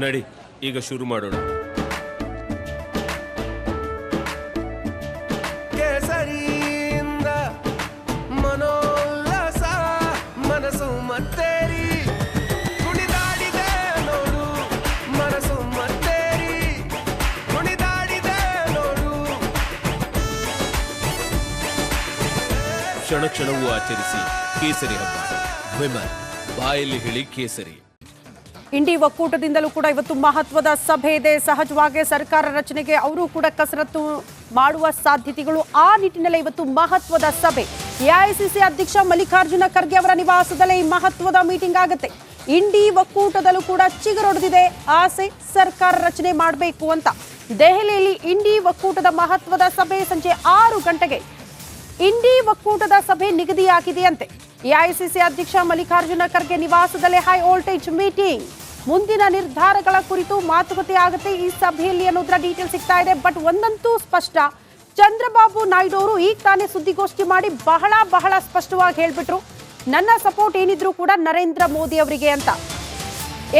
ನಡಿ ಈಗ ಶುರು ಮಾಡೋಣ. ಕೇಸರಿಯಿಂದ ಮನೋಲ್ಲಾಸ ಮನಸ್ಸು ಮತ್ತೇರಿ ಕುಣಿದಾಡಿದೆ ನೋಡು, ಮನಸ್ಸು ಮತ್ತೇರಿ ಕುಣಿದಾಡಿದೆ ನೋಡು. ಕ್ಷಣ ಕ್ಷಣವೂ ಆಚರಿಸಿ ಕೇಸರಿ ಹಬ್ಬ. ವಿಮಲ್ ಬಾಯಲ್ಲಿ ಹೇಳಿ ಕೇಸರಿ. ಇಂಡಿ ಒಕ್ಕೂಟದಿಂದಲೂ ಕೂಡ ಇವತ್ತು ಮಹತ್ವದ ಸಭೆ ಇದೆ. ಸಹಜವಾಗಿ ಸರ್ಕಾರ ರಚನೆಗೆ ಅವರು ಕೂಡ ಕಸರತ್ತು ಮಾಡುವ ಸಾಧ್ಯತೆಗಳು. ಆ ನಿಟ್ಟಿನಲ್ಲಿ ಇವತ್ತು ಮಹತ್ವದ ಸಭೆ. ಎಐಸಿಸಿ ಅಧ್ಯಕ್ಷ ಮಲ್ಲಿಕಾರ್ಜುನ ಖರ್ಗೆ ಅವರ ನಿವಾಸದಲ್ಲೇ ಈ ಮಹತ್ವದ ಮೀಟಿಂಗ್ ಆಗುತ್ತೆ. ಇಂಡಿ ಒಕ್ಕೂಟದಲ್ಲೂ ಕೂಡ ಚಿಗುರೊಡೆದಿದೆ ಆಸೆ ಸರ್ಕಾರ ರಚನೆ ಮಾಡಬೇಕು ಅಂತ. ದೆಹಲಿಯಲ್ಲಿ ಇಂಡಿ ಒಕ್ಕೂಟದ ಮಹತ್ವದ ಸಭೆ ಸಂಜೆ 6 ಗಂಟೆಗೆ ಇಂಡಿ ಒಕ್ಕೂಟದ ಸಭೆ ನಿಗದಿಯಾಗಿದೆಯಂತೆ. ಎಐಸಿಸಿ ಅಧ್ಯಕ್ಷ ಮಲ್ಲಿಕಾರ್ಜುನ ಖರ್ಗೆ ನಿವಾಸದಲ್ಲೇ ಹೈ ವೋಲ್ಟೇಜ್ ಮೀಟಿಂಗ್. ಮುಂದಿನ ನಿರ್ಧಾರಗಳ ಕುರಿತು ಮಾತುಕತೆ ಆಗುತ್ತೆ ಈ ಸಭೆಯಲ್ಲಿ ಅನ್ನೋದರ ಡೀಟೇಲ್ ಸಿಗ್ತಾ ಇದೆ. ಬಟ್ ಒಂದಂತೂ ಸ್ಪಷ್ಟ, ಚಂದ್ರಬಾಬು ನಾಯ್ಡು ಅವರು ಈಗ ತಾನೇ ಸುದ್ದಿಗೋಷ್ಠಿ ಮಾಡಿ ಬಹಳ ಸ್ಪಷ್ಟವಾಗಿ ಹೇಳ್ಬಿಟ್ರು, ನನ್ನ ಸಪೋರ್ಟ್ ಏನಿದ್ರು ಕೂಡ ನರೇಂದ್ರ ಮೋದಿ ಅವರಿಗೆ ಅಂತ.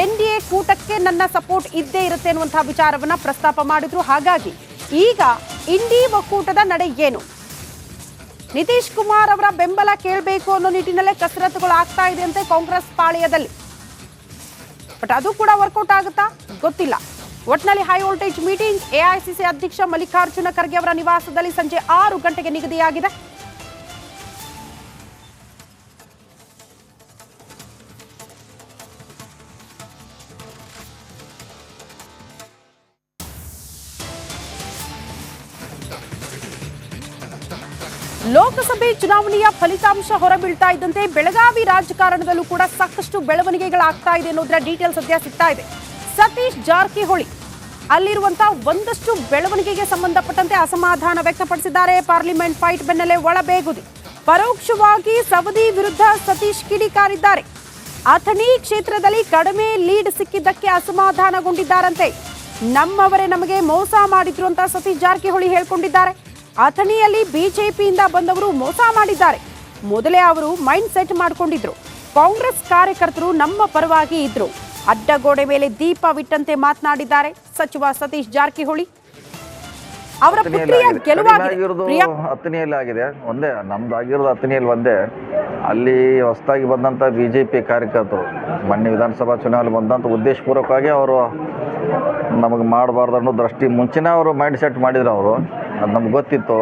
NDA ಕೂಟಕ್ಕೆ ನನ್ನ ಸಪೋರ್ಟ್ ಇದ್ದೇ ಇರುತ್ತೆ ಅನ್ನುವಂತಹ ವಿಚಾರವನ್ನ ಪ್ರಸ್ತಾಪ ಮಾಡಿದ್ರು. ಹಾಗಾಗಿ ಈಗ ಇಂಡಿ ಒಕ್ಕೂಟದ ನಡೆ ಏನು? ನಿತೀಶ್ ಕುಮಾರ್ ಅವರ ಬೆಂಬಲ ಕೇಳಬೇಕು ಅನ್ನೋ ನಿಟ್ಟಿನಲ್ಲೇ ಕಸರತ್ತುಗಳು ಆಗ್ತಾ ಇದೆ ಅಂತೆ ಕಾಂಗ್ರೆಸ್ ಪಾಳೆಯದಲ್ಲಿ. ಬಟ್ ಅದು ಕೂಡ ವರ್ಕೌಟ್ ಆಗುತ್ತಾ ಗೊತ್ತಿಲ್ಲ. ಒಟ್ನಲ್ಲಿ ಹೈ ವೋಲ್ಟೇಜ್ ಮೀಟಿಂಗ್ ಎಐಸಿಸಿ ಅಧ್ಯಕ್ಷ ಮಲ್ಲಿಕಾರ್ಜುನ ಖರ್ಗೆ ಅವರ ನಿವಾಸದಲ್ಲಿ ಸಂಜೆ 6 ಗಂಟೆಗೆ ನಿಗದಿಯಾಗಿದೆ. ಲೋಕಸಭೆ ಚುನಾವಣೆಯ ಫಲಿತಾಂಶ ಹೊರಬೀಳ್ತಾ ಇದ್ದಂತೆ ಬೆಳಗಾವಿ ರಾಜಕಾರಣದಲ್ಲೂ ಕೂಡ ಸಾಕಷ್ಟು ಬೆಳವಣಿಗೆಗಳಾಗ್ತಾ ಇದೆ ಅನ್ನೋದರ ಡೀಟೇಲ್ ಸದ್ಯ ಸಿಗ್ತಾ ಇದೆ. ಸತೀಶ್ ಜಾರಕಿಹೊಳಿ ಅಲ್ಲಿರುವಂತಹ ಒಂದಷ್ಟು ಬೆಳವಣಿಗೆಗೆ ಸಂಬಂಧಪಟ್ಟಂತೆ ಅಸಮಾಧಾನ ವ್ಯಕ್ತಪಡಿಸಿದ್ದಾರೆ. ಪಾರ್ಲಿಮೆಂಟ್ ಫೈಟ್ ಬೆನ್ನಲ್ಲೇ ಒಳಬೇಗುದಿ. ಪರೋಕ್ಷವಾಗಿ ಸವದಿ ವಿರುದ್ಧ ಸತೀಶ್ ಕಿಡಿಕಾರಿದ್ದಾರೆ. ಅಥಣಿ ಕ್ಷೇತ್ರದಲ್ಲಿ ಕಡಿಮೆ ಲೀಡ್ ಸಿಕ್ಕಿದ್ದಕ್ಕೆ ಅಸಮಾಧಾನಗೊಂಡಿದ್ದಾರಂತೆ. ನಮ್ಮವರೇ ನಮಗೆ ಮೋಸ ಮಾಡಿದ್ರು ಅಂತ ಸತೀಶ್ ಜಾರಕಿಹೊಳಿ ಹೇಳ್ಕೊಂಡಿದ್ದಾರೆ. ಅಥಣಿಯಲ್ಲಿ ಬಿಜೆಪಿಯಿಂದ ಬಂದವರು ಮೋಸ ಮಾಡಿದ್ದಾರೆ. ಮೊದಲೇ ಅವರು ಮೈಂಡ್ ಸೆಟ್ ಮಾಡಿಕೊಂಡಿದ್ರು. ಕಾಂಗ್ರೆಸ್ ಕಾರ್ಯಕರ್ತರು ನಮ್ಮ ಪರವಾಗಿ ಇದ್ರು. ಅಡ್ಡಗೋಡೆ ಮೇಲೆ ದೀಪವಿಟ್ಟಂತೆ ಮಾತನಾಡಿದ್ದಾರೆ ಸಚಿವ ಸತೀಶ್ ಜಾರಕಿಹೊಳಿ. ಅವರ ಪುತ್ರಿಯ ಗೆಲುವಾಗಿದೆ. ಅಥಣಿಯಲ್ಲಿ ಆಗಿದೆ ಒಂದೇ, ನಮ್ದು ಆಗಿರೋದು ಅಥಣಿಯಲ್ಲಿ ಒಂದೇ. ಅಲ್ಲಿ ಹೊಸದಾಗಿ ಬಂದಂಥ ಬಿಜೆಪಿ ಕಾರ್ಯಕರ್ತರು ಮೊನ್ನೆ ವಿಧಾನಸಭಾ ಚುನಾವಣೆ ಬಂದಂಥ ಉದ್ದೇಶಪೂರ್ವಕವಾಗಿ ಅವರು ನಮಗೆ ಮಾಡಬಾರ್ದು ಅನ್ನೋ ದೃಷ್ಟಿ ಮುಂಚೆನೇ ಅವರು ಮೈಂಡ್ ಸೆಟ್ ಮಾಡಿದ್ರು. ಅವರು ಅದು ನಮ್ಗೆ ಗೊತ್ತಿತ್ತು.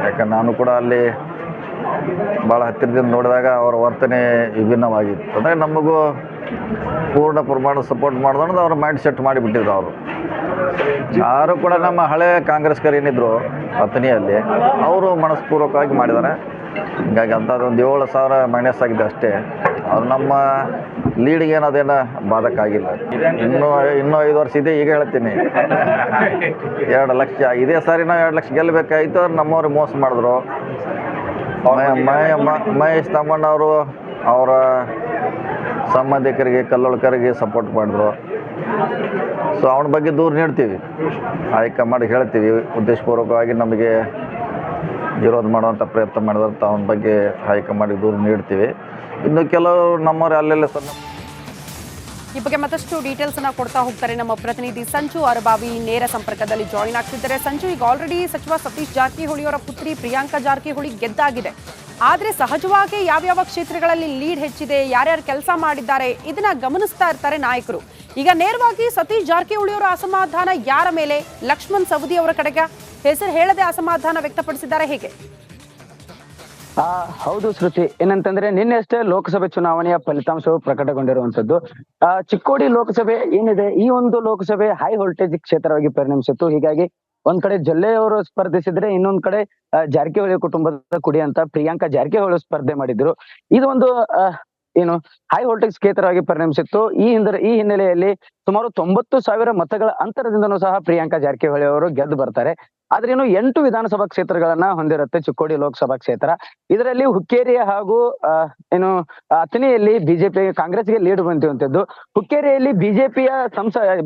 ಯಾಕಂದ್ರೆ ನಾನು ಕೂಡ ಅಲ್ಲಿ ಭಾಳ ಹತ್ತಿರದಿಂದ ನೋಡಿದಾಗ ಅವರ ವರ್ತನೆ ವಿಭಿನ್ನವಾಗಿತ್ತು. ಅಂದರೆ ನಮಗೂ ಪೂರ್ಣ ಪ್ರಮಾಣದ ಸಪೋರ್ಟ್ ಮಾಡೋದು ಅನ್ನೋದು ಅವ್ರು ಮೈಂಡ್ ಸೆಟ್ ಮಾಡಿಬಿಟ್ಟಿದ್ರು. ಅವರು ಯಾರು ಕೂಡ ನಮ್ಮ ಹಳೆ ಕಾಂಗ್ರೆಸ್ಕರು ಏನಿದ್ರು ಅಥಣಿಯಲ್ಲಿ ಅವರು ಮನಸ್ಪೂರ್ವಕವಾಗಿ ಮಾಡಿದ್ದಾರೆ. ಹೀಗಾಗಿ ಅಂಥದ್ದೊಂದು 7,000 ಮೈನಸ್ ಆಗಿದೆ ಅಷ್ಟೇ. ಅವ್ರು ನಮ್ಮ ಲೀಡ್ಗೆ ಏನದೇನು ಬಾಧಕ ಆಗಿಲ್ಲ. ಇನ್ನೂ 5 ವರ್ಷ ಇದೆ. ಈಗ ಹೇಳ್ತೀನಿ 2 ಲಕ್ಷ ಇದೇ ಸಾರಿ ನಾವು 2 ಲಕ್ಷ ಗೆಲ್ಲಬೇಕಾಯಿತು. ನಮ್ಮವ್ರಿಗೆ ಮೋಸ ಮಾಡಿದ್ರು. ಮಹೇಶ್ ತಮ್ಮಣ್ಣವರು ಅವರ ಸಂಬಂಧಿಕರಿಗೆ ಕಲ್ಲೊಳಕರಿಗೆ ಸಪೋರ್ಟ್ ಮಾಡಿದ್ರು. ಸೊ ಅವನ ಬಗ್ಗೆ ದೂರ ನೀಡ್ತೀವಿ, ಹೈಕಮಾಂಡ್ ಹೇಳ್ತೀವಿ. ಉದ್ದೇಶಪೂರ್ವಕವಾಗಿ ನಮಗೆ ವಿರೋಧ ಮಾಡುವಂಥ ಪ್ರಯತ್ನ ಮಾಡಿದಂಥ ಅವನ ಬಗ್ಗೆ ಹೈಕಮಾಂಡಿಗೆ ದೂರ ನೀಡ್ತೀವಿ. ಇನ್ನು ಕೆಲವರು ನಮ್ಮವ್ರು ಅಲ್ಲೆಲ್ಲ ಈ ಬಗ್ಗೆ ಮತ್ತಷ್ಟು ಡೀಟೇಲ್ಸ್ ಅನ್ನ ಕೊಡ್ತಾ ಹೋಗ್ತಾರೆ ನಮ್ಮ ಪ್ರತಿನಿಧಿ ಸಂಜು ಅರಬಾವಿ ನೇರ ಸಂಪರ್ಕದಲ್ಲಿ ಜಾಯಿನ್ ಆಗ್ತಿದ್ದಾರೆ. ಸಂಜು, ಈಗ ಆಲ್ರೆಡಿ ಸಚಿವ ಸತೀಶ್ ಜಾರಕಿಹೊಳಿ ಅವರ ಪುತ್ರಿ ಪ್ರಿಯಾಂಕಾ ಜಾರಕಿಹೊಳಿ ಗೆದ್ದಾಗಿದೆ. ಆದ್ರೆ ಸಹಜವಾಗಿ ಯಾವ್ಯಾವ ಕ್ಷೇತ್ರಗಳಲ್ಲಿ ಲೀಡ್ ಹೆಚ್ಚಿದೆ, ಯಾರ್ಯಾರು ಕೆಲಸ ಮಾಡಿದ್ದಾರೆ ಇದನ್ನ ಗಮನಿಸ್ತಾ ಇರ್ತಾರೆ ನಾಯಕರು. ಈಗ ನೇರವಾಗಿ ಸತೀಶ್ ಜಾರಕಿಹೊಳಿ ಅವರ ಅಸಮಾಧಾನ ಯಾರ ಮೇಲೆ? ಲಕ್ಷ್ಮಣ್ ಸವದಿ ಅವರ ಕಡೆಗೆ ಹೆಸರು ಹೇಳದೆ ಅಸಮಾಧಾನ ವ್ಯಕ್ತಪಡಿಸಿದ್ದಾರೆ. ಹೇಗೆ? ಹೌದು ಶ್ರುತಿ, ಏನಂತಂದ್ರೆ ನಿನ್ನೆ ಅಷ್ಟೇ ಲೋಕಸಭೆ ಚುನಾವಣೆಯ ಫಲಿತಾಂಶವು ಪ್ರಕಟಗೊಂಡಿರುವಂತದ್ದು. ಚಿಕ್ಕೋಡಿ ಲೋಕಸಭೆ ಏನಿದೆ, ಈ ಒಂದು ಲೋಕಸಭೆ ಹೈ ವೋಲ್ಟೇಜ್ ಕ್ಷೇತ್ರವಾಗಿ ಪರಿಣಮಿಸಿತ್ತು. ಹೀಗಾಗಿ ಒಂದ್ ಕಡೆ ಜೊಲ್ಲೆ ಅವರು ಸ್ಪರ್ಧಿಸಿದ್ರೆ, ಇನ್ನೊಂದ್ ಕಡೆ ಜಾರಕಿಹೊಳಿ ಕುಟುಂಬದ ಕುಡಿ ಅಂತ ಪ್ರಿಯಾಂಕಾ ಜಾರಕಿಹೊಳಿ ಸ್ಪರ್ಧೆ ಮಾಡಿದ್ರು. ಇದು ಒಂದು ಹೈ ವೋಲ್ಟೇಜ್ ಕ್ಷೇತ್ರವಾಗಿ ಪರಿಣಮಿಸಿತ್ತು. ಈ ಹಿನ್ನೆಲೆಯಲ್ಲಿ ಸುಮಾರು 90,000 ಮತಗಳ ಅಂತರದಿಂದನೂ ಸಹ ಪ್ರಿಯಾಂಕಾ ಜಾರಕಿಹೊಳಿ ಅವರು ಗೆದ್ದು ಬರ್ತಾರೆ. ಆದ್ರೆ 8 ವಿಧಾನಸಭಾ ಕ್ಷೇತ್ರಗಳನ್ನ ಹೊಂದಿರುತ್ತೆ ಚಿಕ್ಕೋಡಿ ಲೋಕಸಭಾ ಕ್ಷೇತ್ರ. ಇದರಲ್ಲಿ ಹುಕ್ಕೇರಿ ಹಾಗೂ ಅಥಣಿಯಲ್ಲಿ ಕಾಂಗ್ರೆಸ್ಗೆ ಲೀಡ್ ಬಂದಿರುವಂತದ್ದು. ಹುಕ್ಕೇರಿಯಲ್ಲಿ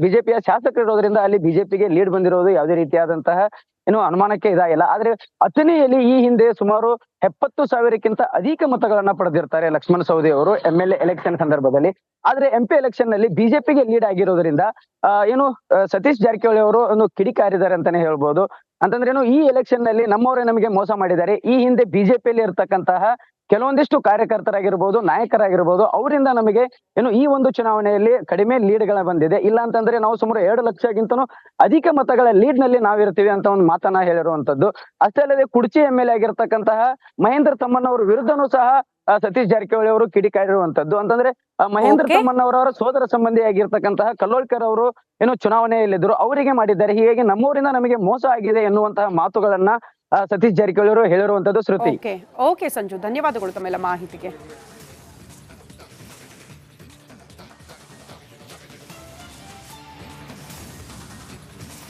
ಬಿಜೆಪಿಯ ಶಾಸಕರು ಇರೋದ್ರಿಂದ ಅಲ್ಲಿ ಬಿಜೆಪಿಗೆ ಲೀಡ್ ಬಂದಿರೋದು ಯಾವುದೇ ರೀತಿಯಾದಂತಹ ಏನು ಅನುಮಾನಕ್ಕೆ ಇದಾಗಿಲ್ಲ. ಆದ್ರೆ ಅಥಣಿಯಲ್ಲಿ ಈ ಹಿಂದೆ ಸುಮಾರು 70,000ಕ್ಕಿಂತ ಅಧಿಕ ಮತಗಳನ್ನ ಪಡೆದಿರ್ತಾರೆ ಲಕ್ಷ್ಮಣ ಸವದಿ ಅವರು MLA ಎಲೆಕ್ಷನ್ ಸಂದರ್ಭದಲ್ಲಿ. ಆದ್ರೆ MP ಎಲೆಕ್ಷನ್ ನಲ್ಲಿ ಬಿಜೆಪಿಗೆ ಲೀಡ್ ಆಗಿರೋದ್ರಿಂದ ಸತೀಶ್ ಜಾರಕಿಹೊಳಿ ಅವರು ಒಂದು ಕಿಡಿಕಾರಿದ್ದಾರೆ ಅಂತಾನೆ ಹೇಳ್ಬೋದು. ಅಂತಂದ್ರೆ ಈ ಎಲೆಕ್ಷನ್ ನಲ್ಲಿ ನಮ್ಮವರೇ ನಮಗೆ ಮೋಸ ಮಾಡಿದ್ದಾರೆ. ಈ ಹಿಂದೆ ಬಿಜೆಪಿಯಲ್ಲಿ ಇರ್ತಕ್ಕಂತಹ ಕೆಲವೊಂದಿಷ್ಟು ಕಾರ್ಯಕರ್ತರಾಗಿರ್ಬೋದು, ನಾಯಕರಾಗಿರ್ಬೋದು, ಅವರಿಂದ ನಮಗೆ ಈ ಒಂದು ಚುನಾವಣೆಯಲ್ಲಿ ಕಡಿಮೆ ಲೀಡ್ಗಳ ಬಂದಿದೆ. ಇಲ್ಲ ಅಂತಂದ್ರೆ ನಾವು ಸುಮಾರು 2 ಲಕ್ಷಕ್ಕಿಂತನೂ ಅಧಿಕ ಮತಗಳ ಲೀಡ್ ನಲ್ಲಿ ನಾವಿರ್ತೀವಿ ಅಂತ ಒಂದು ಮಾತನ್ನ ಹೇಳಿರುವಂತದ್ದು. ಅಷ್ಟೇ ಅಲ್ಲದೆ ಕುಡ್ಚಿ MLA ಆಗಿರ್ತಕ್ಕಂತಹ ಮಹೇಂದ್ರ ತಮ್ಮಣ್ಣವರ ವಿರುದ್ಧನೂ ಸಹ ಸತೀಶ್ ಜಾರಕಿಹೊಳಿ ಅವರು ಕಿಡಿಕಾರಿರುವಂತದ್ದು. ಅಂತಂದ್ರೆ ಮಹೇಂದ್ರ ತಮ್ಮಣ್ಣವರವರ ಸೋದರ ಸಂಬಂಧಿಯಾಗಿರ್ತಕ್ಕಂತಹ ಕಲ್ಲೋಳ್ಕರ್ ಅವರು ಚುನಾವಣೆಯಲ್ಲಿದ್ದರು, ಅವರಿಗೆ ಮಾಡಿದ್ದಾರೆ. ಹೀಗಾಗಿ ನಮ್ಮೂರಿಂದ ನಮಗೆ ಮೋಸ ಆಗಿದೆ ಎನ್ನುವಂತಹ ಮಾತುಗಳನ್ನ ಸತೀಶ್ ಜಾರಕಿಹೊಳಿ ಅವರು ಹೇಳಿರುವಂತದ್ದು. ಶ್ರುತಿ. ಓಕೆ ಸಂಜು, ಧನ್ಯವಾದಗಳು ತಮ್ಮೆಲ್ಲ ಮಾಹಿತಿಗೆ.